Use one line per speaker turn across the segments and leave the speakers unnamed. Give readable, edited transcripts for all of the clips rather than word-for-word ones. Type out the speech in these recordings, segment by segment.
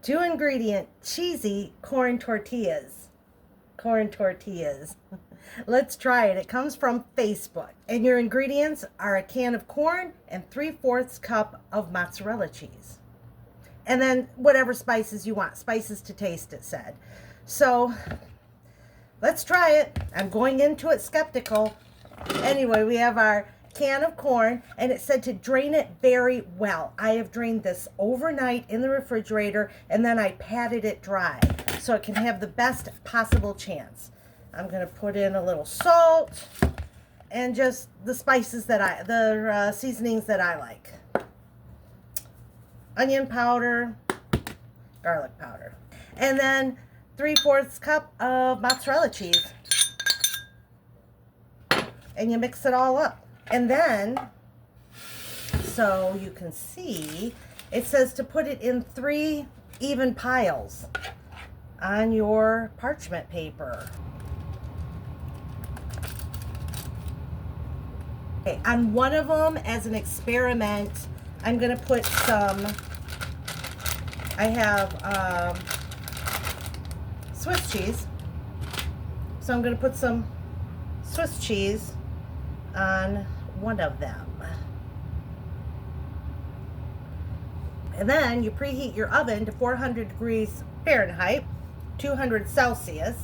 2 ingredient cheesy corn tortillas. Corn tortillas. Let's try it. It comes from Facebook. And your ingredients are a can of corn and 3/4 cup of mozzarella cheese. And then whatever spices you want. Spices to taste, it said. So let's try it. I'm going into it skeptical. Anyway, we have our can of corn, and it said to drain it very well. I have drained this overnight in the refrigerator, and then I patted it dry so it can have the best possible chance. I'm going to put in a little salt and just the spices that the seasonings that I like. Onion powder, garlic powder, and then 3/4 cup of mozzarella cheese. And you mix it all up. And then, so you can see, it says to put it in 3 even piles on your parchment paper. Okay, on one of them, as an experiment, I'm going to put some, I have Swiss cheese. So I'm going to put some Swiss cheese on one of them. And then you preheat your oven to 400 degrees Fahrenheit, 200 Celsius,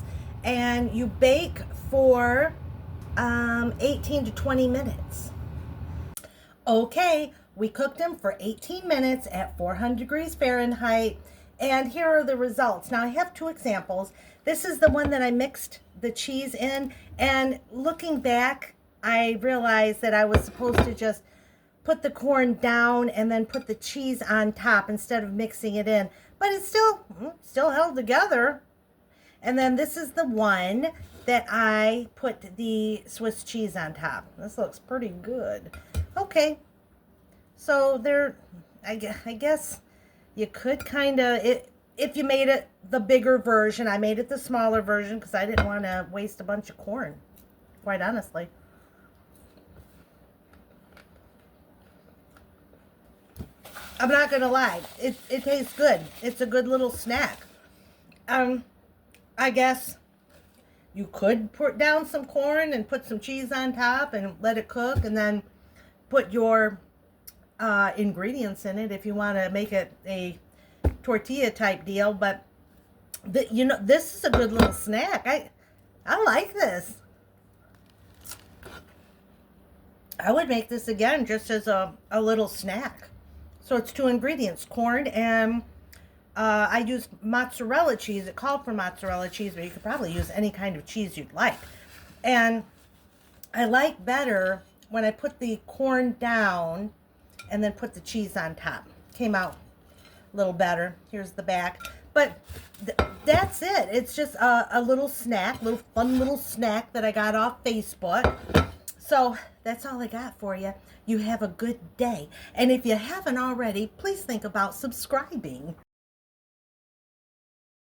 and you bake for 18 to 20 minutes. Okay, we cooked them for 18 minutes at 400 degrees Fahrenheit, and here are the results. Now I have 2 examples. This is the one that I mixed the cheese in, and looking back, I realized that I was supposed to just put the corn down and then put the cheese on top instead of mixing it in. But it's still held together. And then this is the one that I put the Swiss cheese on top. This looks pretty good. Okay. So there, I guess you could kind of, if you made it the bigger version. I made it the smaller version because I didn't want to waste a bunch of corn, quite honestly. I'm not going to lie. It tastes good. It's a good little snack. I guess you could put down some corn and put some cheese on top and let it cook, and then put your ingredients in it if you want to make it a tortilla type deal. But this is a good little snack. I like this. I would make this again just as a little snack. So it's 2 ingredients, corn and I used mozzarella cheese. It called for mozzarella cheese, but you could probably use any kind of cheese you'd like. And I like better when I put the corn down and then put the cheese on top. Came out a little better. Here's the back. But that's it. It's just a little snack, fun little snack that I got off Facebook. So that's all I got for you. You have a good day. And if you haven't already, please think about subscribing.